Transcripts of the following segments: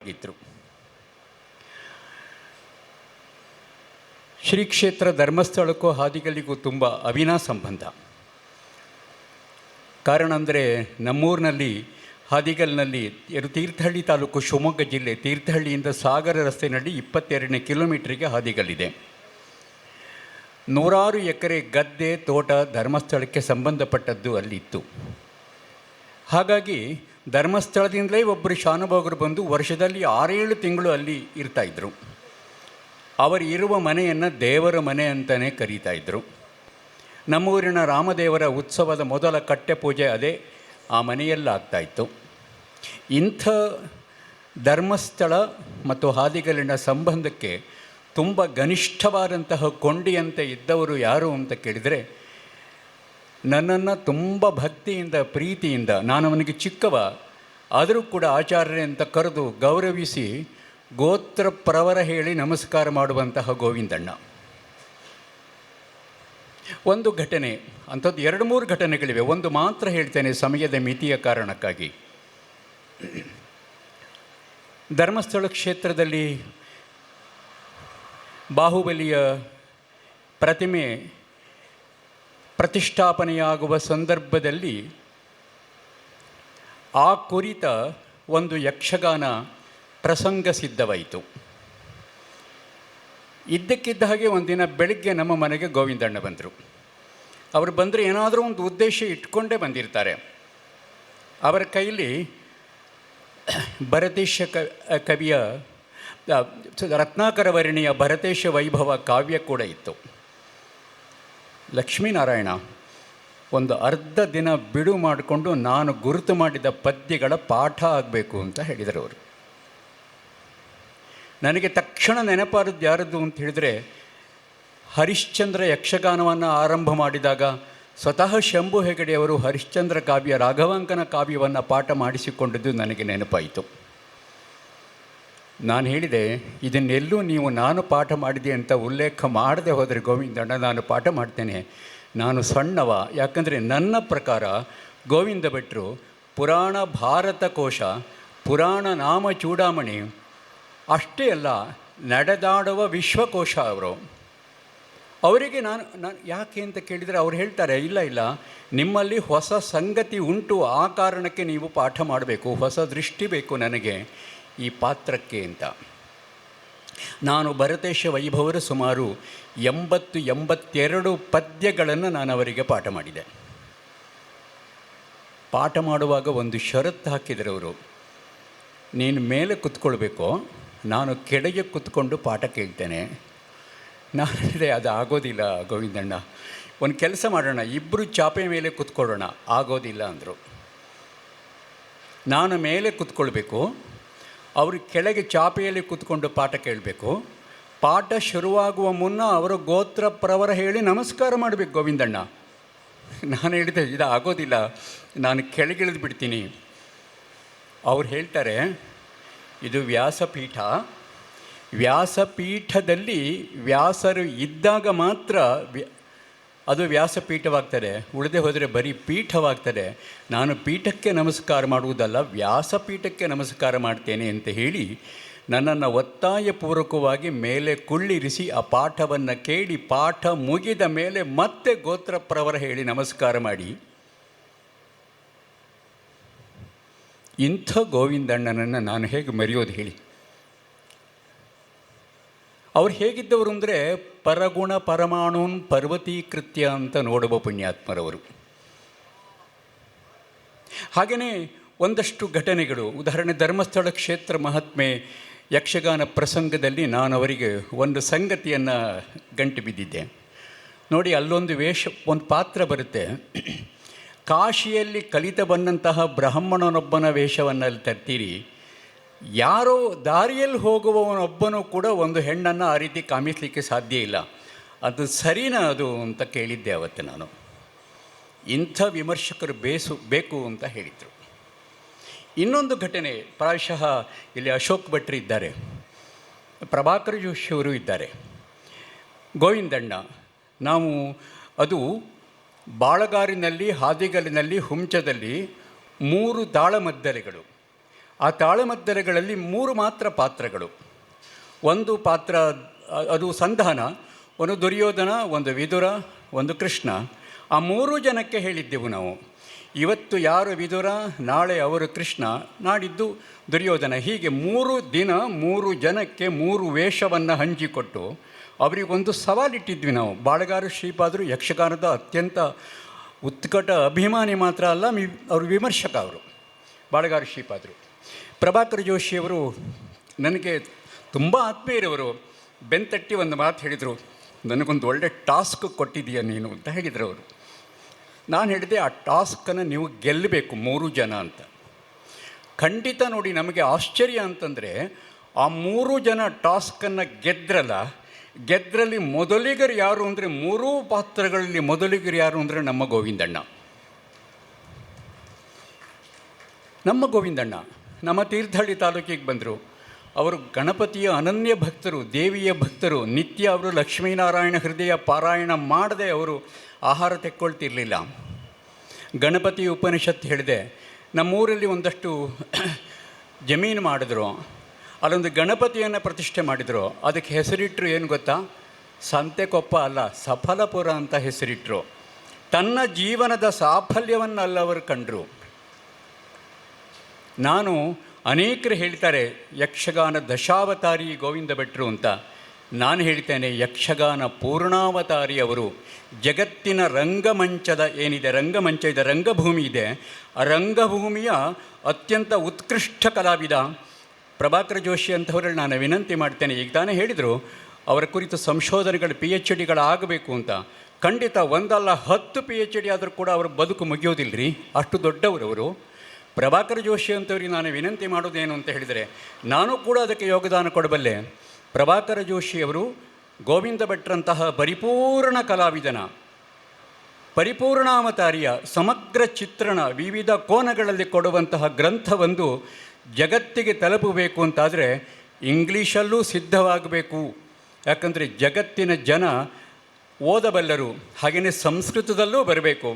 ಇದ್ರು. ಶ್ರೀ ಕ್ಷೇತ್ರ ಧರ್ಮಸ್ಥಳಕ್ಕೂ ಹಾದಿಗಲ್ಲಿಗೂ ತುಂಬ ಅವಿನಾಭಾವ ಸಂಬಂಧ. ಕಾರಣ ಅಂದರೆ ನಮ್ಮೂರಿನಲ್ಲಿ ಹಾದಿಗಲ್ಲಿನಲ್ಲಿ ತೀರ್ಥಹಳ್ಳಿ ತಾಲೂಕು ಶಿವಮೊಗ್ಗ ಜಿಲ್ಲೆ ತೀರ್ಥಹಳ್ಳಿಯಿಂದ ಸಾಗರ ರಸ್ತೆಯಲ್ಲಿ 22ನೇ ಕಿಲೋಮೀಟ್ರಿಗೆ ಹಾದಿಗಲ್ಲಿದೆ. 100 ಎಕರೆ ಗದ್ದೆ ತೋಟ ಧರ್ಮಸ್ಥಳಕ್ಕೆ ಸಂಬಂಧಪಟ್ಟದ್ದು ಅಲ್ಲಿತ್ತು. ಹಾಗಾಗಿ ಧರ್ಮಸ್ಥಳದಿಂದಲೇ ಒಬ್ಬರು ಶಾನುಭೋಗರು ಬಂದು ವರ್ಷದಲ್ಲಿ 6-7 ತಿಂಗಳು ಅಲ್ಲಿ ಇರ್ತಾಯಿದ್ರು. ಅವರು ಇರುವ ಮನೆಯನ್ನು ದೇವರ ಮನೆ ಅಂತಲೇ ಕರೀತಾಯಿದ್ರು. ನಮ್ಮೂರಿನ ರಾಮದೇವರ ಉತ್ಸವದ ಮೊದಲ ಕಟ್ಟೆ ಪೂಜೆ ಅದೇ ಆ ಮನೆಯಲ್ಲಾಗ್ತಾಯಿತ್ತು. ಇಂಥ ಧರ್ಮಸ್ಥಳ ಮತ್ತು ಹಾದಿಗಲ್ಲಿನ ಸಂಬಂಧಕ್ಕೆ ತುಂಬ ಘನಿಷ್ಠವಾದಂತಹ ಕೊಂಡಿಯಂತೆ ಇದ್ದವರು ಯಾರು ಅಂತ ಕೇಳಿದರೆ, ನನ್ನನ್ನು ತುಂಬ ಭಕ್ತಿಯಿಂದ ಪ್ರೀತಿಯಿಂದ, ನಾನು ಅವನಿಗೆ ಚಿಕ್ಕವ ಆದರೂ ಕೂಡ ಆಚಾರ್ಯರೇ ಅಂತ ಕರೆದು ಗೌರವಿಸಿ ಗೋತ್ರ ಪ್ರವರ ಹೇಳಿ ನಮಸ್ಕಾರ ಮಾಡುವಂತಹ ಗೋವಿಂದಣ್ಣ. ಒಂದು ಘಟನೆ, ಅಂಥದ್ದು 2-3 ಘಟನೆಗಳಿವೆ. ಒಂದು ಮಾತ್ರ ಹೇಳ್ತೇನೆ ಸಮಯದ ಮಿತಿಯ ಕಾರಣಕ್ಕಾಗಿ. ಧರ್ಮಸ್ಥಳ ಕ್ಷೇತ್ರದಲ್ಲಿ ಬಾಹುಬಲಿಯ ಪ್ರತಿಮೆ ಪ್ರತಿಷ್ಠಾಪನೆಯಾಗುವ ಸಂದರ್ಭದಲ್ಲಿ ಆ ಕುರಿತ ಒಂದು ಯಕ್ಷಗಾನ ಪ್ರಸಂಗ ಸಿದ್ಧವಾಯಿತು. ಇದ್ದಕ್ಕಿದ್ದ ಹಾಗೆ ಒಂದಿನ ಬೆಳಗ್ಗೆ ನಮ್ಮ ಮನೆಗೆ ಗೋವಿಂದಣ್ಣ ಬಂದರು. ಅವರು ಬಂದರೆ ಏನಾದರೂ ಒಂದು ಉದ್ದೇಶ ಇಟ್ಕೊಂಡೇ ಬಂದಿರ್ತಾರೆ. ಅವರ ಕೈಲಿ ಭರತೇಶ ಕವಿಯ ರತ್ನಾಕರ ವರ್ಣಿಯ ಭರತೇಶ ವೈಭವ ಕಾವ್ಯ ಕೂಡ ಇತ್ತು. ಲಕ್ಷ್ಮೀನಾರಾಯಣ ಒಂದು ಅರ್ಧ ದಿನ ಬಿಡು ಮಾಡಿಕೊಂಡು ನಾನು ಗುರುತು ಮಾಡಿದ ಪದ್ಯಗಳ ಪಾಠ ಆಗಬೇಕು ಅಂತ ಹೇಳಿದರು ಅವರು. ನನಗೆ ತಕ್ಷಣ ನೆನಪಾದದ್ದು ಯಾರದ್ದು ಅಂತ ಹೇಳಿದರೆ, ಹರಿಶ್ಚಂದ್ರ ಯಕ್ಷಗಾನವನ್ನು ಆರಂಭ ಮಾಡಿದಾಗ ಸ್ವತಃ ಶಂಭು ಹೆಗಡೆಯವರು ಹರಿಶ್ಚಂದ್ರ ಕಾವ್ಯ ರಾಘವಾಂಕನ ಕಾವ್ಯವನ್ನು ಪಾಠ ಮಾಡಿಸಿಕೊಂಡದ್ದು ನನಗೆ ನೆನಪಾಯಿತು. ನಾನು ಹೇಳಿದೆ, ಇದನ್ನೆಲ್ಲೂ ನೀವು ನಾನು ಪಾಠ ಮಾಡಿದೆ ಅಂತ ಉಲ್ಲೇಖ ಮಾಡದೆ ಹೋದರೆ ಗೋವಿಂದಣ್ಣ ನಾನು ಪಾಠ ಮಾಡ್ತೇನೆ, ನಾನು ಸಣ್ಣವ. ಯಾಕಂದರೆ ನನ್ನ ಪ್ರಕಾರ ಗೋವಿಂದ ಭಟ್ರು ಪುರಾಣ ಭಾರತ ಕೋಶ, ಪುರಾಣ ನಾಮ ಚೂಡಾಮಣಿ ಅಷ್ಟೇ ಅಲ್ಲ, ನಡೆದಾಡುವ ವಿಶ್ವಕೋಶ ಅವರು. ಅವರಿಗೆ ನಾನು ಯಾಕೆ ಅಂತ ಕೇಳಿದರೆ ಅವ್ರು ಹೇಳ್ತಾರೆ, ಇಲ್ಲ ನಿಮ್ಮಲ್ಲಿ ಹೊಸ ಸಂಗತಿ ಉಂಟು, ಆ ಕಾರಣಕ್ಕೆ ನೀವು ಪಾಠ ಮಾಡಬೇಕು, ಹೊಸ ದೃಷ್ಟಿ ಬೇಕು ನನಗೆ ಈ ಪಾತ್ರಕ್ಕೆ ಅಂತ. ನಾನು ಭರತೇಶ ವೈಭವರ ಸುಮಾರು 82 ಪದ್ಯಗಳನ್ನು ನಾನು ಅವರಿಗೆ ಪಾಠ ಮಾಡಿದೆ. ಪಾಠ ಮಾಡುವಾಗ ಒಂದು ಷರತ್ತು ಹಾಕಿದರು ಅವರು, ನೀನು ಮೇಲೆ ಕೂತ್ಕೊಳ್ಬೇಕು, ನಾನು ಕೆಳಗೆ ಕೂತ್ಕೊಂಡು ಪಾಠ ಕೇಳ್ತೇನೆ. ನಾನು ಹೇಳಿದೆ, ಅದು ಆಗೋದಿಲ್ಲ ಗೋವಿಂದಣ್ಣ, ಒಂದು ಕೆಲಸ ಮಾಡೋಣ, ಇಬ್ಬರು ಚಾಪೆ ಮೇಲೆ ಕೂತ್ಕೊಳ್ಳೋಣ. ಆಗೋದಿಲ್ಲ ಅಂದರು. ನಾನು ಮೇಲೆ ಕೂತ್ಕೊಳ್ಬೇಕು, ಅವರು ಕೆಳಗೆ ಚಾಪೆಯಲ್ಲಿ ಕೂತ್ಕೊಂಡು ಪಾಠ ಕೇಳಬೇಕು. ಪಾಠ ಶುರುವಾಗುವ ಮುನ್ನ ಅವರು ಗೋತ್ರ ಪ್ರವರ ಹೇಳಿ ನಮಸ್ಕಾರ ಮಾಡಬೇಕು ಗೋವಿಂದಣ್ಣ. ನಾನು ಹೇಳಿದೆ, ಇದು ಆಗೋದಿಲ್ಲ, ನಾನು ಕೆಳಗಿಳಿದು ಬಿಡ್ತೀನಿ. ಅವ್ರು ಹೇಳ್ತಾರೆ, ಇದು ವ್ಯಾಸಪೀಠ, ವ್ಯಾಸಪೀಠದಲ್ಲಿ ವ್ಯಾಸರು ಇದ್ದಾಗ ಮಾತ್ರ ಅದು ವ್ಯಾಸಪೀಠವಾಗ್ತದೆ, ಉಳಿದೇ ಹೋದರೆ ಬರೀ ಪೀಠವಾಗ್ತದೆ. ನಾನು ಪೀಠಕ್ಕೆ ನಮಸ್ಕಾರ ಮಾಡುವುದಲ್ಲ, ವ್ಯಾಸಪೀಠಕ್ಕೆ ನಮಸ್ಕಾರ ಮಾಡ್ತೇನೆ ಅಂತ ಹೇಳಿ ನನ್ನನ್ನು ಒತ್ತಾಯಪೂರ್ವಕವಾಗಿ ಮೇಲೆ ಕುಳ್ಳಿರಿಸಿ ಆ ಪಾಠವನ್ನು ಕೇಳಿ, ಪಾಠ ಮುಗಿದ ಮೇಲೆ ಮತ್ತೆ ಗೋತ್ರ ಪ್ರವರ ಹೇಳಿ ನಮಸ್ಕಾರ ಮಾಡಿ, ಇಂಥ ಗೋವಿಂದಣ್ಣನನ್ನು ನಾನು ಹೇಗೆ ಮರೆಯೋದು ಹೇಳಿ. ಅವ್ರು ಹೇಗಿದ್ದವರು ಅಂದರೆ, ಪರಗುಣ ಪರಮಾಣುನ್ ಪರ್ವತೀಕೃತ್ಯ ಅಂತ ನೋಡುವ ಪುಣ್ಯಾತ್ಮರವರು. ಹಾಗೆಯೇ ಒಂದಷ್ಟು ಘಟನೆಗಳು, ಉದಾಹರಣೆ ಧರ್ಮಸ್ಥಳ ಕ್ಷೇತ್ರ ಮಹಾತ್ಮೆ ಯಕ್ಷಗಾನ ಪ್ರಸಂಗದಲ್ಲಿ ನಾನು ಅವರಿಗೆ ಒಂದು ಸಂಗತಿಯನ್ನು ಗಂಟು ಬಿದ್ದಿದ್ದೆ. ನೋಡಿ, ಅಲ್ಲೊಂದು ಒಂದು ಪಾತ್ರ ಬರುತ್ತೆ. ಕಾಶಿಯಲ್ಲಿ ಕಲಿತ ಬಂದಂತಹ ಬ್ರಾಹ್ಮಣನೊಬ್ಬನ ವೇಷವನ್ನು ಅಲ್ಲಿ ತರ್ತೀರಿ, ಯಾರೋ ದಾರಿಯಲ್ಲಿ ಹೋಗುವವನೊಬ್ಬನೂ ಕೂಡ ಒಂದು ಹೆಣ್ಣನ್ನು ಆ ರೀತಿ ಕಾಮಿಸಲಿಕ್ಕೆ ಸಾಧ್ಯ ಇಲ್ಲ, ಅದು ಸರಿನಾ ಅದು ಅಂತ ಕೇಳಿದ್ದೆ ಅವತ್ತು ನಾನು. ಇಂಥ ವಿಮರ್ಶಕರು ಬೇಕು ಅಂತ ಹೇಳಿದರು. ಇನ್ನೊಂದು ಘಟನೆ, ಪ್ರಾಯಶಃ ಇಲ್ಲಿ ಅಶೋಕ್ ಭಟ್ರು ಇದ್ದಾರೆ, ಪ್ರಭಾಕರ ಜೋಶಿಯವರು ಇದ್ದಾರೆ, ಗೋವಿಂದಣ್ಣ. ನಾವು ಅದು ಬಾಳಗಾರಿನಲ್ಲಿ, ಹಾದಿಗಲ್ಲಿನಲ್ಲಿ, ಹುಂಚದಲ್ಲಿ 3 ತಾಳಮದ್ದಲೆಗಳು. ಆ ತಾಳಮದ್ದಲೆಗಳಲ್ಲಿ 3 ಮಾತ್ರ ಪಾತ್ರಗಳು. ಒಂದು ಪಾತ್ರ ಅದು ಸಂಧಾನ, ಒಂದು ದುರ್ಯೋಧನ, ಒಂದು ವಿದುರ, ಒಂದು ಕೃಷ್ಣ. ಆ 3 ಜನಕ್ಕೆ ಹೇಳಿದ್ದೆವು ನಾವು. ಇವತ್ತು ಯಾರು ವಿದುರ, ನಾಳೆ ಅವರು ಕೃಷ್ಣ, ನಾಡಿದ್ದು ದುರ್ಯೋಧನ. ಹೀಗೆ 3 ದಿನ 3 ಜನಕ್ಕೆ 3 ವೇಷವನ್ನು ಹಂಚಿಕೊಟ್ಟು ಅವರಿಗೊಂದು ಸವಾಲಿಟ್ಟಿದ್ವಿ ನಾವು. ಬಾಳಗಾರ ಶ್ರೀಪಾದರು ಯಕ್ಷಗಾನದ ಅತ್ಯಂತ ಉತ್ಕಟ ಅಭಿಮಾನಿ ಮಾತ್ರ ಅಲ್ಲ, ಅವರು ವಿಮರ್ಶಕ. ಅವರು ಬಾಳಗಾರ ಶ್ರೀಪಾದರು. ಪ್ರಭಾಕರ್ ಜೋಶಿಯವರು ನನಗೆ ತುಂಬ ಆತ್ಮೀಯರವರು. ಬೆಂತಟ್ಟಿ ಒಂದು ಮಾತು ಹೇಳಿದರು, ನನಗೊಂದು ಒಳ್ಳೆ ಟಾಸ್ಕ್ ಕೊಟ್ಟಿದ್ದೀಯ ನೀನು ಅಂತ ಹೇಳಿದರು ಅವರು. ನಾನು ಹೇಳಿದೆ, ಆ ಟಾಸ್ಕನ್ನು ನೀವು ಗೆಲ್ಲಬೇಕು 3 ಜನ ಅಂತ. ಖಂಡಿತ ನೋಡಿ, ನಮಗೆ ಆಶ್ಚರ್ಯ ಅಂತಂದರೆ ಆ 3 ಜನ ಟಾಸ್ಕನ್ನು ಗೆದ್ರಲ್ಲಿ ಮೊದಲಿಗರು ಯಾರು ಅಂದರೆ, 3 ಪಾತ್ರಗಳಲ್ಲಿ ಮೊದಲಿಗರು ಯಾರು ಅಂದರೆ ನಮ್ಮ ಗೋವಿಂದಣ್ಣ. ನಮ್ಮ ತೀರ್ಥಹಳ್ಳಿ ತಾಲೂಕಿಗೆ ಬಂದರು. ಅವರು ಗಣಪತಿಯ ಅನನ್ಯ ಭಕ್ತರು, ದೇವಿಯ ಭಕ್ತರು. ನಿತ್ಯ ಅವರು ಲಕ್ಷ್ಮೀನಾರಾಯಣ ಹೃದಯ ಪಾರಾಯಣ ಮಾಡದೆ ಅವರು ಆಹಾರ ತೆಕ್ಕೊಳ್ತಿರಲಿಲ್ಲ. ಗಣಪತಿ ಉಪನಿಷತ್ತು ಹೇಳಿದೆ. ನಮ್ಮೂರಲ್ಲಿ ಒಂದಷ್ಟು ಜಮೀನು ಮಾಡಿದ್ರು, ಅಲ್ಲೊಂದು ಗಣಪತಿಯನ್ನು ಪ್ರತಿಷ್ಠೆ ಮಾಡಿದರು. ಅದಕ್ಕೆ ಹೆಸರಿಟ್ಟರು ಏನು ಗೊತ್ತಾ? ಸಂತೆಕೊಪ್ಪ ಅಲ್ಲ, ಸಫಲಪುರ ಅಂತ ಹೆಸರಿಟ್ಟರು. ತನ್ನ ಜೀವನದ ಸಾಫಲ್ಯವನ್ನಲ್ಲವರು ಕಂಡರು. ನಾನು ಅನೇಕರು ಹೇಳ್ತಾರೆ ಯಕ್ಷಗಾನ ದಶಾವತಾರಿ ಗೋವಿಂದ ಭಟ್ರು ಅಂತ. ನಾನು ಹೇಳ್ತೇನೆ, ಯಕ್ಷಗಾನ ಪೂರ್ಣಾವತಾರಿ ಅವರು. ಜಗತ್ತಿನ ರಂಗಮಂಚದ ಏನಿದೆ, ರಂಗಮಂಚ ಇದೆ, ರಂಗಭೂಮಿ ಇದೆ, ಆ ರಂಗಭೂಮಿಯ ಅತ್ಯಂತ ಉತ್ಕೃಷ್ಟ ಕಲಾವಿದ ಪ್ರಭಾಕರ್ ಜೋಶಿ ಅಂತವರಲ್ಲಿ ನಾನು ವಿನಂತಿ ಮಾಡ್ತೇನೆ. ಈಗ ತಾನೇ ಹೇಳಿದರು ಅವರ ಕುರಿತು ಸಂಶೋಧನೆಗಳು PhDಗಳಾಗಬೇಕು ಅಂತ. ಖಂಡಿತ ಒಂದಲ್ಲ 10 PhD ಆದರೂ ಕೂಡ ಅವರ ಬದುಕು ಮುಗಿಯೋದಿಲ್ಲ ರೀ, ಅಷ್ಟು ದೊಡ್ಡವರವರು. ಪ್ರಭಾಕರ್ ಜೋಶಿ ಅಂತವ್ರಿಗೆ ನಾನು ವಿನಂತಿ ಮಾಡೋದೇನು ಅಂತ ಹೇಳಿದರೆ, ನಾನು ಕೂಡ ಅದಕ್ಕೆ ಯೋಗದಾನ ಕೊಡಬಲ್ಲೆ. ಪ್ರಭಾಕರ ಜೋಶಿಯವರು ಗೋವಿಂದ ಭಟ್ರಂತಹ ಪರಿಪೂರ್ಣ ಕಲಾವಿದನ, ಪರಿಪೂರ್ಣಾವತಾರಿಯ ಸಮಗ್ರ ಚಿತ್ರಣ ವಿವಿಧ ಕೋನಗಳಲ್ಲಿ ಕೊಡುವಂತಹ ಗ್ರಂಥವೊಂದು ಜಗತ್ತಿಗೆ ತಲುಪಬೇಕು ಅಂತಾದರೆ ಇಂಗ್ಲೀಷಲ್ಲೂ ಸಿದ್ಧವಾಗಬೇಕು. ಯಾಕಂದರೆ ಜಗತ್ತಿನ ಜನ ಓದಬಲ್ಲರು, ಹಾಗೆಯೇ ಸಂಸ್ಕೃತದಲ್ಲೂ ಬರಬೇಕು.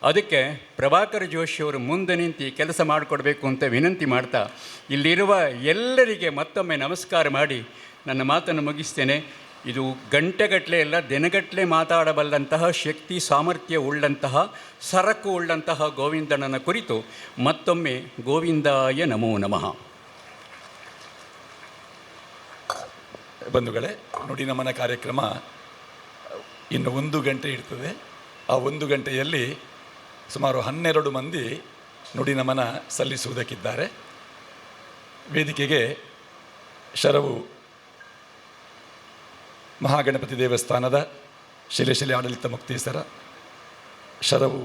ಅದಕ್ಕೆ ಪ್ರಭಾಕರ್ ಜೋಶಿಯವರು ಮುಂದೆ ನಿಂತು ಕೆಲಸ ಮಾಡಿಕೊಡ್ಬೇಕು ಅಂತ ವಿನಂತಿ ಮಾಡ್ತಾ, ಇಲ್ಲಿರುವ ಎಲ್ಲರಿಗೆ ಮತ್ತೊಮ್ಮೆ ನಮಸ್ಕಾರ ಮಾಡಿ ನನ್ನ ಮಾತನ್ನು ಮುಗಿಸ್ತೇನೆ. ಇದು ಗಂಟೆಗಟ್ಟಲೆ ಎಲ್ಲ ದಿನಗಟ್ಟಲೆ ಮಾತಾಡಬಲ್ಲಂತಹ ಶಕ್ತಿ ಸಾಮರ್ಥ್ಯ ಉಳ್ಳಂತಹ ಸರಕು ಉಳ್ಳಂತಹ ಗೋವಿಂದಣ್ಣನ ಕುರಿತು ಮತ್ತೊಮ್ಮೆ ಗೋವಿಂದಾಯ ನಮೋ ನಮಃ. ಬಂಧುಗಳೇ, ನುಡಿ ನಮನ ಕಾರ್ಯಕ್ರಮ ಇನ್ನು 1 ಗಂಟೆ ಇರ್ತದೆ. ಆ 1 ಗಂಟೆಯಲ್ಲಿ ಸುಮಾರು 12 ಮಂದಿ ನುಡಿ ನಮನ ಸಲ್ಲಿಸುವುದಕ್ಕಿದ್ದಾರೆ. ವೇದಿಕೆಗೆ ಶರವು ಮಹಾಗಣಪತಿ ದೇವಸ್ಥಾನದ ಶಿಲೆಶಿಲೆ ಆಡಳಿತ ಮುಕ್ತೇಸರ ಶರವು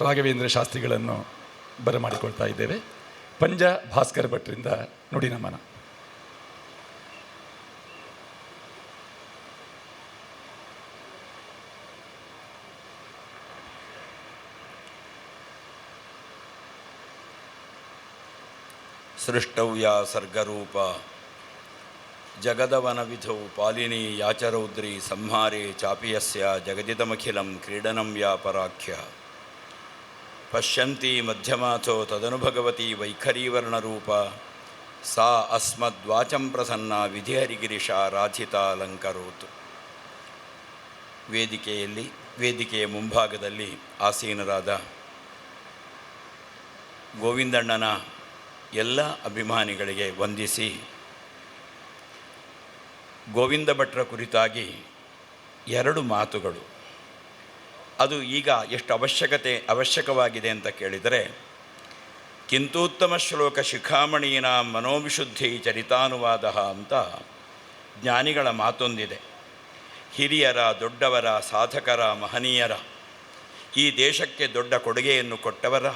ರಾಘವೇಂದ್ರ ಶಾಸ್ತ್ರಿಗಳನ್ನು ಬರಮಾಡಿಕೊಳ್ತಾ ಇದ್ದೇವೆ. ಪಂಜ ಭಾಸ್ಕರ ಭಟ್ರಿಂದ ನುಡಿ ನಮನ. ಸೃಷ್ಟವ್ಯ ಸರ್ಗರೂಪ ಜಗದವನವಿಧೌ ಪಾಲಿನಿ ಯಾಚರೌದ್ರಿ ಸಂಹಾರೇ ಚಾಪಿಯಸ್ಯ ಜಗದಿದಮಖಿಲಂ ಕ್ರೀಡನಂ ವ್ಯಾಪರಾಖ್ಯ ಪಶ್ಯಂತಿ ಮಧ್ಯಮಾಥೋ ತದನು ಭಗವತಿ ವೈಖರೀವರ್ಣರೂಪ ಸಾ ಅಸ್ಮದ್ವಾಚಂ ಪ್ರಸನ್ನ ವಿಧಿಹರಿಗಿರಿಶ ರಾಧಿತಾಲಂಕರೋತು. ವೇದಿಕೆಯ ಮುಂಭಾಗದಲ್ಲಿ ಆಸೀನರಾದ ಗೋವಿಂದಣ್ಣನ ಎಲ್ಲ ಅಭಿಮಾನಿಗಳಿಗೆ ವಂದಿಸಿ, ಗೋವಿಂದ ಭಟ್ರ ಕುರಿತಾಗಿ 2 ಮಾತುಗಳು. ಅದು ಈಗ ಎಷ್ಟು ಅವಶ್ಯಕವಾಗಿದೆ ಅಂತ ಕೇಳಿದರೆ, ಕಿಂತೂತ್ತಮ ಶ್ಲೋಕ ಶಿಖಾಮಣೀನ ಮನೋವಿಶುದ್ಧಿ ಚರಿತಾನುವಾದ ಅಂತ ಜ್ಞಾನಿಗಳ ಮಾತೊಂದಿದೆ. ಹಿರಿಯರ, ದೊಡ್ಡವರ, ಸಾಧಕರ, ಮಹನೀಯರ, ಈ ದೇಶಕ್ಕೆ ದೊಡ್ಡ ಕೊಡುಗೆಯನ್ನು ಕೊಟ್ಟವರ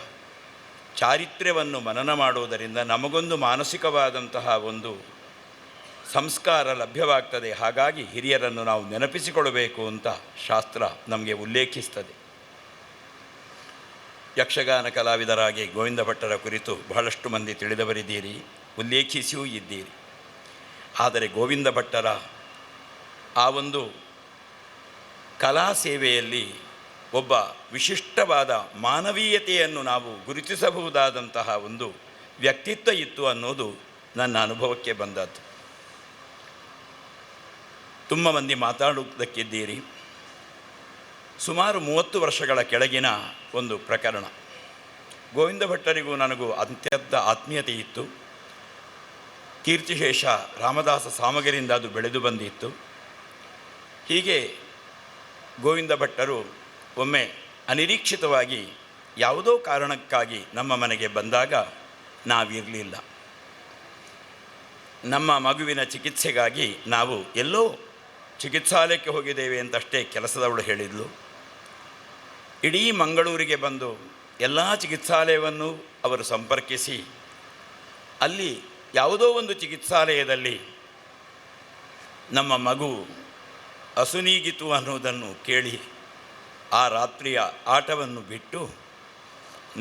ಚಾರಿತ್ರ್ಯವನ್ನು ಮನನ ಮಾಡುವುದರಿಂದ ನಮಗೊಂದು ಮಾನಸಿಕವಾದಂತಹ ಒಂದು ಸಂಸ್ಕಾರ ಲಭ್ಯವಾಗ್ತದೆ. ಹಾಗಾಗಿ ಹಿರಿಯರನ್ನು ನಾವು ನೆನಪಿಸಿಕೊಳ್ಳಬೇಕು ಅಂತ ಶಾಸ್ತ್ರ ನಮಗೆ ಉಲ್ಲೇಖಿಸ್ತದೆ. ಯಕ್ಷಗಾನ ಕಲಾವಿದರಾಗಿ ಗೋವಿಂದ ಭಟ್ಟರ ಕುರಿತು ಬಹಳಷ್ಟು ಮಂದಿ ತಿಳಿದವರಿದ್ದೀರಿ, ಉಲ್ಲೇಖಿಸಿಯೂ ಇದ್ದೀರಿ. ಆದರೆ ಗೋವಿಂದ ಭಟ್ಟರ ಆ ಒಂದು ಕಲಾ ಸೇವೆಯಲ್ಲಿ ಒಬ್ಬ ವಿಶಿಷ್ಟವಾದ ಮಾನವೀಯತೆಯನ್ನು ನಾವು ಗುರುತಿಸಬಹುದಾದಂತಹ ಒಂದು ವ್ಯಕ್ತಿತ್ವ ಇತ್ತು ಅನ್ನೋದು ನನ್ನ ಅನುಭವಕ್ಕೆ ಬಂದದ್ದು. ತುಂಬ ಮಂದಿ ಮಾತಾಡುವುದಕ್ಕಿದ್ದೀರಿ. ಸುಮಾರು 30 ವರ್ಷಗಳ ಕೆಳಗಿನ ಒಂದು ಪ್ರಕರಣ. ಗೋವಿಂದ ಭಟ್ಟರಿಗೂ ನನಗೂ ಅತ್ಯಂತ ಆತ್ಮೀಯತೆ ಇತ್ತು. ಕೀರ್ತಿಶೇಷ ರಾಮದಾಸ ಸಾಮಗರಿಂದ ಅದು ಬೆಳೆದು ಬಂದಿತ್ತು. ಹೀಗೆ ಗೋವಿಂದ ಭಟ್ಟರು ಒಮ್ಮೆ ಅನಿರೀಕ್ಷಿತವಾಗಿ ಯಾವುದೋ ಕಾರಣಕ್ಕಾಗಿ ನಮ್ಮ ಮನೆಗೆ ಬಂದಾಗ ನಾವಿರಲಿಲ್ಲ. ನಮ್ಮ ಮಗುವಿನ ಚಿಕಿತ್ಸೆಗಾಗಿ ನಾವು ಎಲ್ಲೋ ಚಿಕಿತ್ಸಾಲಯಕ್ಕೆ ಹೋಗಿದ್ದೇವೆ ಅಂತಷ್ಟೇ ಕೆಲಸದವಳು ಹೇಳಿದ್ಲು. ಇಡೀ ಮಂಗಳೂರಿಗೆ ಬಂದು ಎಲ್ಲ ಚಿಕಿತ್ಸಾಲಯವನ್ನು ಅವರು ಸಂಪರ್ಕಿಸಿ ಅಲ್ಲಿ ಯಾವುದೋ ಒಂದು ಚಿಕಿತ್ಸಾಲಯದಲ್ಲಿ ನಮ್ಮ ಮಗು ಅಸುನೀಗಿತು ಅನ್ನೋದನ್ನು ಕೇಳಿ ಆ ರಾತ್ರಿಯ ಆಟವನ್ನು ಬಿಟ್ಟು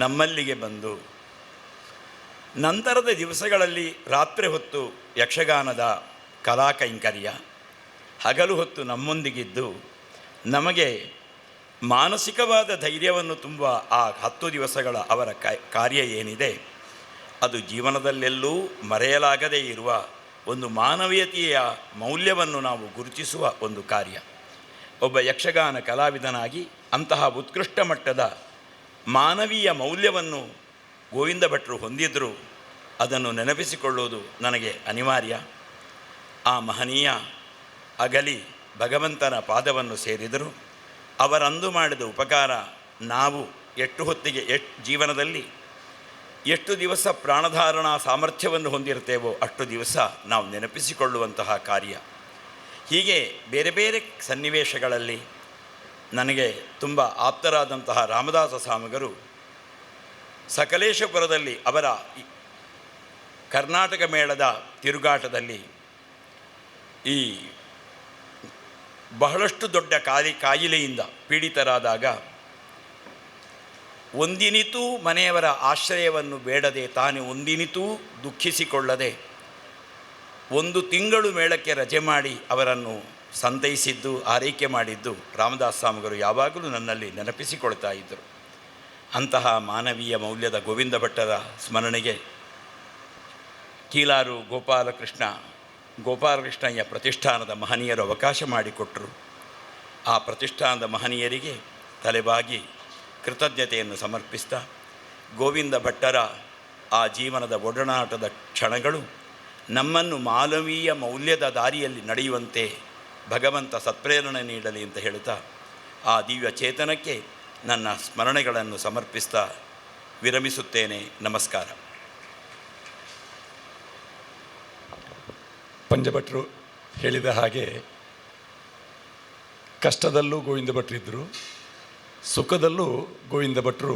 ನಮ್ಮಲ್ಲಿಗೆ ಬಂದು ನಂತರದ ದಿವಸಗಳಲ್ಲಿ ರಾತ್ರಿ ಹೊತ್ತು ಯಕ್ಷಗಾನದ ಕಲಾಕೈಂಕರ್ಯ, ಹಗಲು ಹೊತ್ತು ನಮ್ಮೊಂದಿಗಿದ್ದು ನಮಗೆ ಮಾನಸಿಕವಾದ ಧೈರ್ಯವನ್ನು ತುಂಬುವ ಆ 10 ದಿವಸಗಳ ಅವರ ಕಾರ್ಯ ಏನಿದೆ ಅದು ಜೀವನದಲ್ಲೆಲ್ಲೂ ಮರೆಯಲಾಗದೇ ಇರುವ ಒಂದು ಮಾನವೀಯತೆಯ ಮೌಲ್ಯವನ್ನು ನಾವು ಗುರುತಿಸುವ ಒಂದು ಕಾರ್ಯ. ಒಬ್ಬ ಯಕ್ಷಗಾನ ಕಲಾವಿದನಾಗಿ ಅಂತಹ ಉತ್ಕೃಷ್ಟ ಮಟ್ಟದ ಮಾನವೀಯ ಮೌಲ್ಯವನ್ನು ಗೋವಿಂದ ಭಟ್ಟರು ಹೊಂದಿದ್ದರು. ಅದನ್ನು ನೆನಪಿಸಿಕೊಳ್ಳುವುದು ನನಗೆ ಅನಿವಾರ್ಯ. ಆ ಮಹನೀಯ ಅಗಲಿ ಭಗವಂತನ ಪಾದವನ್ನು ಸೇರಿದರು. ಅವರಂದು ಮಾಡಿದ ಉಪಕಾರ ನಾವು ಎಷ್ಟು ಹೊತ್ತಿಗೆ ಜೀವನದಲ್ಲಿ ಎಷ್ಟು ದಿವಸ ಪ್ರಾಣಧಾರಣಾ ಸಾಮರ್ಥ್ಯವನ್ನು ಹೊಂದಿರ್ತೇವೋ ಅಷ್ಟು ದಿವಸ ನಾವು ನೆನಪಿಸಿಕೊಳ್ಳುವಂತಹ ಕಾರ್ಯ. ಹೀಗೆ ಬೇರೆ ಬೇರೆ ಸನ್ನಿವೇಶಗಳಲ್ಲಿ ನನಗೆ ತುಂಬ ಆಪ್ತರಾದಂತಹ ರಾಮದಾಸ ಸ್ವಾಮಿಗರು ಸಕಲೇಶಪುರದಲ್ಲಿ ಅವರ ಕರ್ನಾಟಕ ಮೇಳದ ತಿರುಗಾಟದಲ್ಲಿ ಈ ಬಹಳಷ್ಟು ದೊಡ್ಡ ಕಾಯಿಲೆಯಿಂದ ಪೀಡಿತರಾದಾಗ ಒಂದಿನಿತೂ ಮನೆಯವರ ಆಶ್ರಯವನ್ನು ಬೇಡದೆ ತಾನು ಒಂದಿನಿತೂ ದುಃಖಿಸಿಕೊಳ್ಳದೆ 1 ತಿಂಗಳು ಮೇಳಕ್ಕೆ ರಜೆ ಮಾಡಿ ಅವರನ್ನು ಸಂತೈಸಿದ್ದು, ಆರೈಕೆ ಮಾಡಿದ್ದು ರಾಮದಾಸ ಸ್ವಾಮಿಗಳು ಯಾವಾಗಲೂ ನನ್ನಲ್ಲಿ ನೆನಪಿಸಿಕೊಳ್ತಾ ಇದ್ದರು. ಅಂತಹ ಮಾನವೀಯ ಮೌಲ್ಯದ ಗೋವಿಂದ ಭಟ್ಟರ ಸ್ಮರಣೆಗೆ ಕೀಲಾರು ಗೋಪಾಲಕೃಷ್ಣಯ್ಯ ಪ್ರತಿಷ್ಠಾನದ ಮಹನೀಯರು ಅವಕಾಶ ಮಾಡಿಕೊಟ್ಟರು. ಆ ಪ್ರತಿಷ್ಠಾನದ ಮಹನೀಯರಿಗೆ ತಲೆಬಾಗಿ ಕೃತಜ್ಞತೆಯನ್ನು ಸಮರ್ಪಿಸ್ತಾ ಗೋವಿಂದ ಭಟ್ಟರ ಆ ಜೀವನದ ಒಡನಾಟದ ಕ್ಷಣಗಳು ನಮ್ಮನ್ನು ಮಾನವೀಯ ಮೌಲ್ಯದ ದಾರಿಯಲ್ಲಿ ನಡೆಯುವಂತೆ ಭಗವಂತ ಸತ್ಪ್ರೇರಣೆ ನೀಡಲಿ ಅಂತ ಹೇಳ್ತಾ ಆ ದಿವ್ಯ ಚೇತನಕ್ಕೆ ನನ್ನ ಸ್ಮರಣೆಗಳನ್ನು ಸಮರ್ಪಿಸ್ತಾ ವಿರಮಿಸುತ್ತೇನೆ. ನಮಸ್ಕಾರ. ಪಂಜಭಟ್ರು ಹೇಳಿದ ಹಾಗೆ ಕಷ್ಟದಲ್ಲೂ ಗೋವಿಂದ ಭಟ್ರಿದ್ದರು, ಸುಖದಲ್ಲೂ ಗೋವಿಂದ ಭಟ್ರು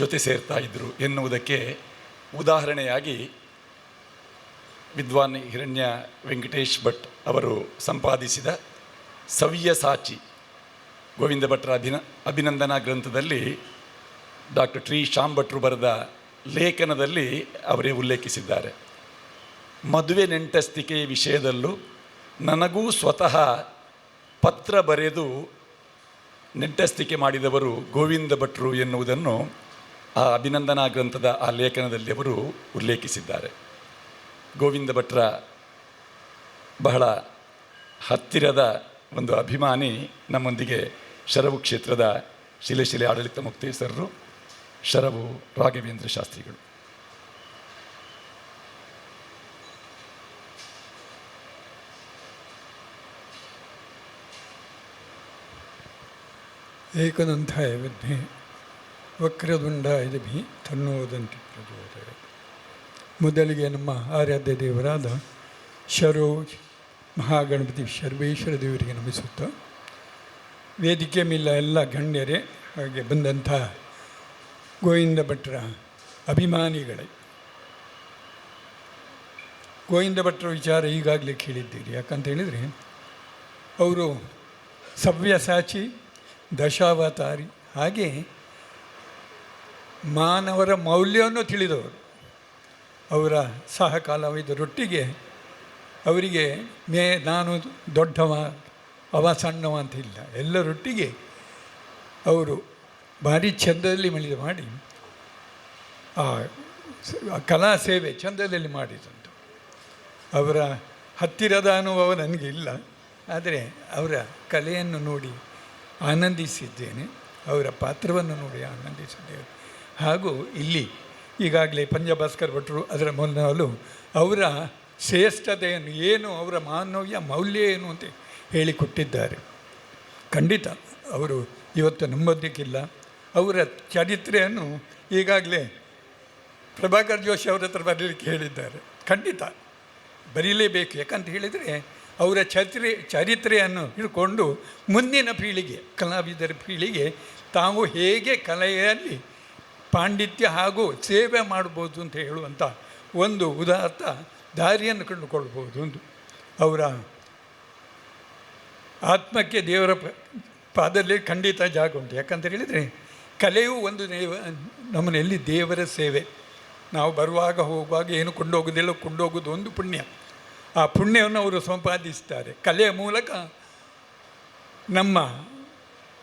ಜೊತೆ ಸೇರ್ತಾ ಇದ್ದರು ಎನ್ನುವುದಕ್ಕೆ ಉದಾಹರಣೆಯಾಗಿ ವಿದ್ವಾನ್ ಹಿರಣ್ಯ ವೆಂಕಟೇಶ್ ಭಟ್ ಅವರು ಸಂಪಾದಿಸಿದ ಸವ್ಯಸಾಚಿ ಗೋವಿಂದ ಭಟ್ರ ಅಭಿನಂದನಾ ಗ್ರಂಥದಲ್ಲಿ ಡಾಕ್ಟರ್ ಟಿ ಶ್ಯಾಮ್ ಭಟ್ರು ಬರೆದ ಲೇಖನದಲ್ಲಿ ಅವರೇ ಉಲ್ಲೇಖಿಸಿದ್ದಾರೆ. ಮದುವೆ ನೆಂಟಸ್ತಿಕೆ ವಿಷಯದಲ್ಲೂ ನನಗೂ ಸ್ವತಃ ಪತ್ರ ಬರೆದು ನೆಂಟಸ್ತಿಕೆ ಮಾಡಿದವರು ಗೋವಿಂದ ಭಟ್ರು ಎನ್ನುವುದನ್ನು ಆ ಅಭಿನಂದನಾ ಗ್ರಂಥದ ಆ ಲೇಖನದಲ್ಲಿ ಅವರು ಉಲ್ಲೇಖಿಸಿದ್ದಾರೆ. ಗೋವಿಂದ ಭಟ್ರ ಬಹಳ ಹತ್ತಿರದ ಒಂದು ಅಭಿಮಾನಿ ನಮ್ಮೊಂದಿಗೆ ಶರವು ಕ್ಷೇತ್ರದ ಶಿಲೆ ಆಡಳಿತ ಮುಕ್ತೇಸರರು ಶರವು ರಾಘವೇಂದ್ರ ಶಾಸ್ತ್ರಿಗಳು. ಏಕದಂತಾಯ ವಿದ್ಮೆ ವಕ್ರದುಂಡಾಯ ಧೀಮಹಿ ತನ್ನೋದಂತಿ ಪ್ರಚೋದಯಾತ್. ಮೊದಲಿಗೆ ನಮ್ಮ ಆರಾಧ್ಯ ದೇವರಾದ ಶರೋ ಮಹಾಗಣಪತಿ ಸರ್ವೇಶ್ವರ ದೇವರಿಗೆ ನಮಿಸುತ್ತಾ, ವೇದಿಕೆ ಮೇಲ ಎಲ್ಲ ಗಣ್ಯರೇ, ಹಾಗೆ ಬಂದಂಥ ಗೋವಿಂದ ಭಟ್ರ ಅಭಿಮಾನಿಗಳೇ, ಗೋವಿಂದ ಭಟ್ರ ವಿಚಾರ ಈಗಾಗಲೇ ಕೇಳಿದ್ದೀರಿ. ಯಾಕಂತ ಹೇಳಿದರೆ ಅವರು ಸವ್ಯಸಾಚಿ, ದಶಾವತಾರಿ, ಹಾಗೆ ಮಾನವರ ಮೌಲ್ಯವನ್ನು ತಿಳಿದವರು. ಅವರ ಸಹ ಕಲಾವಿದರೊಟ್ಟಿಗೆ ಅವರಿಗೆ ನಾನು ದೊಡ್ಡವ ಅವ ಸಣ್ಣವ ಅಂತ ಇಲ್ಲ, ಎಲ್ಲರೊಟ್ಟಿಗೆ ಅವರು ಭಾರಿ ಚಂದದಲ್ಲಿ ಮಾಡಿ ಆ ಕಲಾ ಸೇವೆ ಚಂದದಲ್ಲಿ ಮಾಡಿದಂತು. ಅವರ ಹತ್ತಿರದ ಅನುಭವ ನನಗೆ ಇಲ್ಲ, ಆದರೆ ಅವರ ಕಲೆಯನ್ನು ನೋಡಿ ಆನಂದಿಸಿದ್ದೇನೆ, ಅವರ ಪಾತ್ರವನ್ನು ನೋಡಿ ಆನಂದಿಸಿದ್ದೇನೆ. ಹಾಗೂ ಇಲ್ಲಿ ಈಗಾಗಲೇ ಪಂಜಭಾಸ್ಕರ್ ಭಟ್ರು ಅದರ ಮೊದಲು ಅವರ ಶ್ರೇಷ್ಠತೆಯನ್ನು ಏನು, ಅವರ ಮಾನವೀಯ ಮೌಲ್ಯ ಏನು ಅಂತ ಹೇಳಿಕೊಟ್ಟಿದ್ದಾರೆ. ಖಂಡಿತ ಅವರು ಇವತ್ತು ನಮ್ಮೊಂದಿಗಿಲ್ಲ. ಅವರ ಚರಿತ್ರೆಯನ್ನು ಈಗಾಗಲೇ ಪ್ರಭಾಕರ್ ಜೋಶಿ ಅವರ ಹತ್ರ ಬರೀಲಿಕ್ಕೆ ಹೇಳಿದ್ದಾರೆ. ಖಂಡಿತ ಬರೀಲೇಬೇಕು, ಯಾಕಂತ ಹೇಳಿದರೆ ಅವರ ಚರಿತ್ರೆಯನ್ನು ಹಿಡ್ಕೊಂಡು ಮುಂದಿನ ಪೀಳಿಗೆ, ಕಲಾವಿದರ ಪೀಳಿಗೆ ತಾವು ಹೇಗೆ ಕಲೆಯಲ್ಲಿ ಪಾಂಡಿತ್ಯ ಹಾಗೂ ಸೇವೆ ಮಾಡ್ಬೋದು ಅಂತ ಹೇಳುವಂಥ ಒಂದು ಉದಾತ್ತ ದಾರಿಯನ್ನು ಕಂಡುಕೊಳ್ಬೋದು. ಒಂದು ಅವರ ಆತ್ಮಕ್ಕೆ ದೇವರ ಪಾದದಲ್ಲಿ ಖಂಡಿತ ಜಾಗ ಉಂಟು. ಯಾಕಂತ ಹೇಳಿದರೆ ಕಲೆಯೂ ಒಂದು ನಮ್ಮನೆಯಲ್ಲಿ ದೇವರ ಸೇವೆ. ನಾವು ಬರುವಾಗ ಹೋಗುವಾಗ ಏನು ಕೊಂಡೋಗೋದು ಒಂದು ಪುಣ್ಯ. ಆ ಪುಣ್ಯವನ್ನು ಅವರು ಸಂಪಾದಿಸ್ತಾರೆ. ಕಲೆಯ ಮೂಲಕ ನಮ್ಮ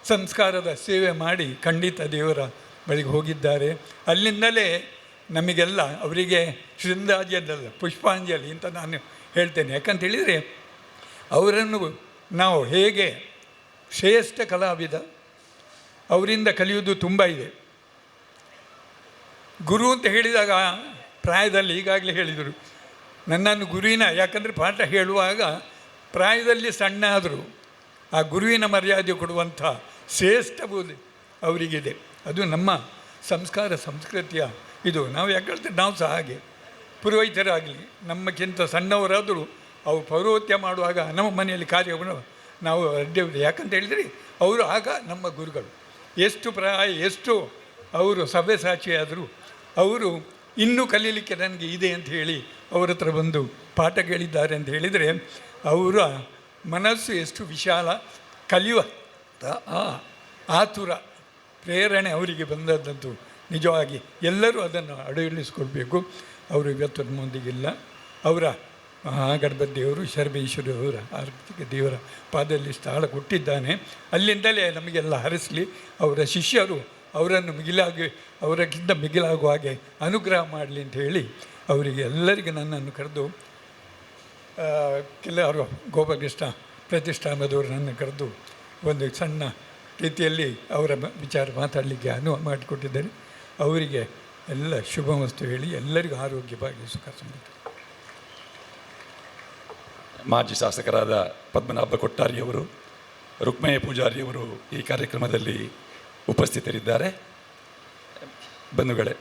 ಸಂಸ್ಕಾರದ ಸೇವೆ ಮಾಡಿ ಖಂಡಿತ ದೇವರ ಬಳಿಗೆ ಹೋಗಿದ್ದಾರೆ. ಅಲ್ಲಿಂದಲೇ ನಮಗೆಲ್ಲ ಅವರಿಗೆ ಶ್ರದ್ಧಾಂಜಲಿ, ಪುಷ್ಪಾಂಜಲಿ ಅಂತ ನಾನು ಹೇಳ್ತೇನೆ. ಯಾಕಂತ ಹೇಳಿದರೆ ಅವರನ್ನು ನಾವು ಹೇಗೆ ಶ್ರೇಷ್ಠ ಕಲಾವಿದ, ಅವರಿಂದ ಕಲಿಯುವುದು ತುಂಬ ಇದೆ. ಗುರು ಅಂತ ಹೇಳಿದಾಗ ಪ್ರಾಯದಲ್ಲಿ ಈಗಾಗಲೇ ಹೇಳಿದರು, ನನ್ನನ್ನು ಗುರುವಿನ, ಯಾಕಂದರೆ ಪಾಠ ಹೇಳುವಾಗ ಪ್ರಾಯದಲ್ಲಿ ಸಣ್ಣ ಆದರೂ ಆ ಗುರುವಿನ ಮರ್ಯಾದೆ ಕೊಡುವಂಥ ಶ್ರೇಷ್ಠ ಬೋಧೆ ಅವರಿಗಿದೆ. ಅದು ನಮ್ಮ ಸಂಸ್ಕಾರ ಸಂಸ್ಕೃತಿಯ ಇದು. ನಾವು ಯಾಕೆ ಹೇಳ್ತೇವೆ, ನಾವು ಸಹ ಹಾಗೆ ಪುರೋಹಿತರಾಗಲಿ ನಮ್ಮಕ್ಕಿಂತ ಸಣ್ಣವರಾದರೂ ಅವು ಪೌರೋಹಿತ್ಯ ಮಾಡುವಾಗ ನಮ್ಮ ಮನೆಯಲ್ಲಿ ಕಾರ್ಯವನ್ನು ನಾವು ಅಡ್ಡಿಯುವುದು. ಯಾಕಂತ ಹೇಳಿದರೆ ಅವರು ಆಗ ನಮ್ಮ ಗುರುಗಳು. ಎಷ್ಟು ಅವರು ಸವ್ಯಸಾಚಿಯಾದರೂ ಅವರು ಇನ್ನೂ ಕಲೀಲಿಕ್ಕೆ ನನಗೆ ಇದೆ ಅಂತ ಹೇಳಿ ಅವರ ಹತ್ರ ಬಂದು ಪಾಠ ಕೇಳಿದ್ದಾರೆ ಅಂತ ಹೇಳಿದರೆ ಅವರ ಮನಸ್ಸು ಎಷ್ಟು ವಿಶಾಲ, ಕಲಿಯುವ ಆತುರ ಪ್ರೇರಣೆ ಅವರಿಗೆ ಬಂದದ್ದಂತೂ ನಿಜವಾಗಿ ಎಲ್ಲರೂ ಅದನ್ನು ಅಳವಡಿಸಿಕೊಳ್ಬೇಕು. ಅವರು ಇವತ್ತು ನಮ್ಮೊಂದಿಗಿಲ್ಲ. ಅವರ ಮಹಾಗಣಪತಿಯವರು ಶರ್ಬೇಶ್ವರಿ ಅವರ ಆರ್ಥಿಕ ದೇವರ ಪಾದದಲ್ಲಿ ಸ್ಥಳ ಕೊಟ್ಟಿದ್ದಾನೆ. ಅಲ್ಲಿಂದಲೇ ನಮಗೆಲ್ಲ ಹರಿಸಲಿ. ಅವರ ಶಿಷ್ಯರು ಅವರನ್ನು ಅವರಿಗಿಂತ ಮಿಗಿಲಾಗುವ ಹಾಗೆ ಅನುಗ್ರಹ ಮಾಡಲಿ ಅಂತ ಹೇಳಿ ಅವರಿಗೆ ಎಲ್ಲರಿಗೆ ನನ್ನನ್ನು ಕರೆದು, ಕೆಲವರು ಗೋಪಾಲಕೃಷ್ಣ ಪ್ರತಿಷ್ಠಾನದವರು ನನ್ನ ಕರೆದು ಒಂದು ಸಣ್ಣ ರೀತಿಯಲ್ಲಿ ಅವರ ವಿಚಾರ ಮಾತಾಡಲಿಕ್ಕೆ ಅನುವು ಮಾಡಿಕೊಟ್ಟಿದ್ದಾರೆ. ಅವರಿಗೆ ಎಲ್ಲ ಶುಭ ವಸ್ತು ಹೇಳಿ ಎಲ್ಲರಿಗೂ ಆರೋಗ್ಯವಾಗಿ ಸುಖ ಸಮೃದ್ಧಿ. ಮಾಜಿ ಶಾಸಕರಾದ ಪದ್ಮನಾಭ ಕೊಟ್ಟಾರಿಯವರು, ರುಕ್ಮಯ್ಯ ಪೂಜಾರಿಯವರು ಈ ಕಾರ್ಯಕ್ರಮದಲ್ಲಿ ಉಪಸ್ಥಿತರಿದ್ದಾರೆ. ಬಂಧುಗಳೇ,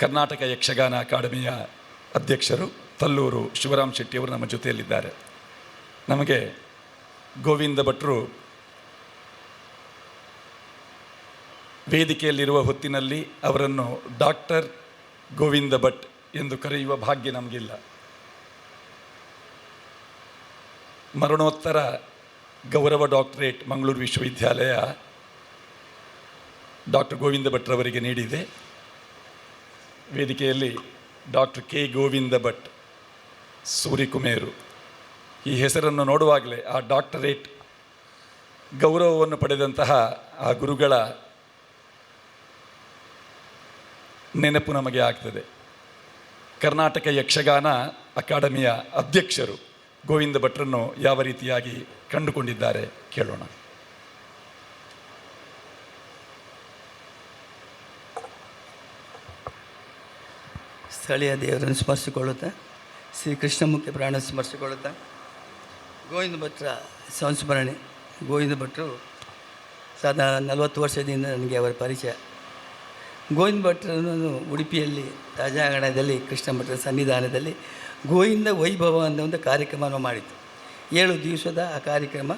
ಕರ್ನಾಟಕ ಯಕ್ಷಗಾನ ಅಕಾಡೆಮಿಯ ಅಧ್ಯಕ್ಷರು ತಲ್ಲೂರು ಶಿವರಾಮ್ ಶೆಟ್ಟಿಯವರು ನಮ್ಮ ಜೊತೆಯಲ್ಲಿದ್ದಾರೆ. ನಮಗೆ ಗೋವಿಂದ ಭಟ್ರು ವೇದಿಕೆಯಲ್ಲಿರುವ ಹೊತ್ತಿನಲ್ಲಿ ಅವರನ್ನು ಡಾಕ್ಟರ್ ಗೋವಿಂದ ಭಟ್ ಎಂದು ಕರೆಯುವ ಭಾಗ್ಯ ನಮಗಿಲ್ಲ. ಮರಣೋತ್ತರ ಗೌರವ ಡಾಕ್ಟರೇಟ್ ಮಂಗಳೂರು ವಿಶ್ವವಿದ್ಯಾಲಯ ಡಾಕ್ಟರ್ ಗೋವಿಂದ ಭಟ್ರವರಿಗೆ ನೀಡಿದೆ. ವೇದಿಕೆಯಲ್ಲಿ ಡಾಕ್ಟರ್ ಕೆ ಗೋವಿಂದ ಭಟ್, ಸೂರಿಕುಮೇರು, ಈ ಹೆಸರನ್ನು ನೋಡುವಾಗಲೇ ಆ ಡಾಕ್ಟರೇಟ್ ಗೌರವವನ್ನು ಪಡೆದಂತಹ ಆ ಗುರುಗಳ ನೆನಪು ನಮಗೆ ಆಗ್ತದೆ. ಕರ್ನಾಟಕ ಯಕ್ಷಗಾನ ಅಕಾಡೆಮಿಯ ಅಧ್ಯಕ್ಷರು ಗೋವಿಂದ ಭಟ್ರನ್ನು ಯಾವ ರೀತಿಯಾಗಿ ಕಂಡುಕೊಂಡಿದ್ದಾರೆ ಕೇಳೋಣ. ಸ್ಥಳೀಯ ದೇವರನ್ನು ಸ್ಮರಿಸಿಕೊಳ್ಳುತ್ತಾ, ಶ್ರೀ ಕೃಷ್ಣಮುಖಿ ಪ್ರಾಣ ಸ್ಮರಿಸಿಕೊಳ್ಳುತ್ತಾ, ಗೋವಿಂದ ಭಟ್ರ ಸಂಸ್ಮರಣೆ. ಗೋವಿಂದ ಭಟ್ರು ಸಾಧಾರಣ 40 ವರ್ಷದಿಂದ ನನಗೆ ಅವರ ಪರಿಚಯ. ಗೋವಿಂದ ಭಟ್ರನ್ನು ಉಡುಪಿಯಲ್ಲಿ ರಾಜಾಂಗಣದಲ್ಲಿ ಕೃಷ್ಣ ಭಟ್ರ ಸನ್ನಿಧಾನದಲ್ಲಿ ಗೋವಿಂದ ವೈಭವ ಅನ್ನೋ ಒಂದು ಕಾರ್ಯಕ್ರಮವನ್ನು ಮಾಡಿತ್ತು. 7 ದಿವಸದ ಆ ಕಾರ್ಯಕ್ರಮ.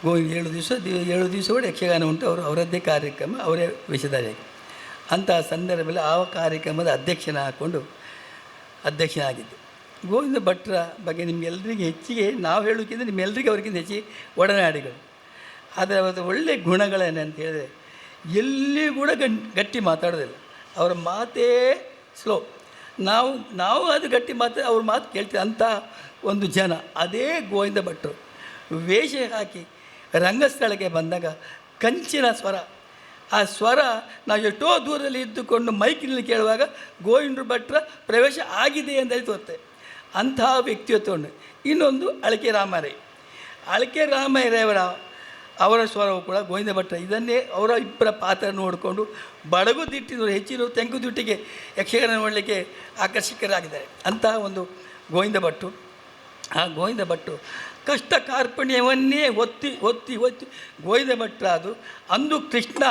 7 ದಿವಸ ಕೂಡ ಯಕ್ಷಗಾನ ಉಂಟು. ಅವರದ್ದೇ ಕಾರ್ಯಕ್ರಮ, ಅವರೇ ವೇಷಧಾರಿಯಾಗಿ. ಅಂತಹ ಸಂದರ್ಭದಲ್ಲಿ ಆ ಕಾರ್ಯಕ್ರಮದ ಅಧ್ಯಕ್ಷನಾಗಿದ್ದೆ. ಗೋವಿಂದ ಭಟ್ರ ಬಗ್ಗೆ ನಿಮಗೆಲ್ಲರಿಗೆ ಹೆಚ್ಚಿಗೆ ನಾವು ಹೇಳೋಕ್ಕಿಂತ ನಿಮ್ಮೆಲ್ಲರಿಗೆ ಅವ್ರಿಗಿಂತ ಹೆಚ್ಚಿಗೆ ಒಡನಾಡಿಗಳು. ಆದರೆ ಅವರ ಒಳ್ಳೆಯ ಗುಣಗಳೇನಂತ ಹೇಳಿದ್ರೆ ಎಲ್ಲಿ ಕೂಡ ಗಟ್ಟಿ ಮಾತಾಡೋದಿಲ್ಲ. ಅವರ ಮಾತೇ ಸ್ಲೋ. ನಾವು ಅದು ಗಟ್ಟಿ ಅವ್ರ ಮಾತು ಕೇಳ್ತೀವಿ ಅಂಥ ಒಂದು ಜನ. ಅದೇ ಗೋವಿಂದ ಭಟ್ರು ವೇಷ ಹಾಕಿ ರಂಗಸ್ಥಳಕ್ಕೆ ಬಂದಾಗ ಕಂಚಿನ ಸ್ವರ, ಆ ಸ್ವರ ನಾವು ಎಷ್ಟೋ ದೂರದಲ್ಲಿ ಇದ್ದುಕೊಂಡು ಮೈಕಿನಲ್ಲಿ ಕೇಳುವಾಗ ಗೋವಿಂದ ಭಟ್ರ ಪ್ರವೇಶ ಆಗಿದೆ ಅಂತ ತೋರುತ್ತೆ. ಅಂತಹ ವ್ಯಕ್ತಿತ್ವವನ್ನು. ಇನ್ನೊಂದು ಅಳಕೆ ರಾಮರೈ. ಅಳಕೆ ರಾಮರೈಯವರ ಅವರ ಸ್ವರವು ಕೂಡ ಗೋವಿಂದ ಭಟ್ರ ಇದನ್ನೇ ಅವರ ಇಬ್ಬರ ಪಾತ್ರ ನೋಡಿಕೊಂಡು ಬಡಗು ದಿಟ್ಟಿನವರು ಹೆಚ್ಚಿನ ತೆಂಕು ದುಟ್ಟಿಗೆ ಯಕ್ಷಗಾನ ನೋಡಲಿಕ್ಕೆ ಆಕರ್ಷಕರಾಗಿದ್ದಾರೆ. ಅಂತಹ ಒಂದು ಗೋವಿಂದ ಭಟ್ಟು. ಆ ಗೋವಿಂದ ಭಟ್ಟು ಕಷ್ಟ ಕಾರ್ಪಣ್ಯವನ್ನೇ ಒತ್ತಿ ಒತ್ತಿ ಒತ್ತಿ ಗೋವಿಂದ ಭಟ್ರ ಅದು. ಅಂದು ಕೃಷ್ಣ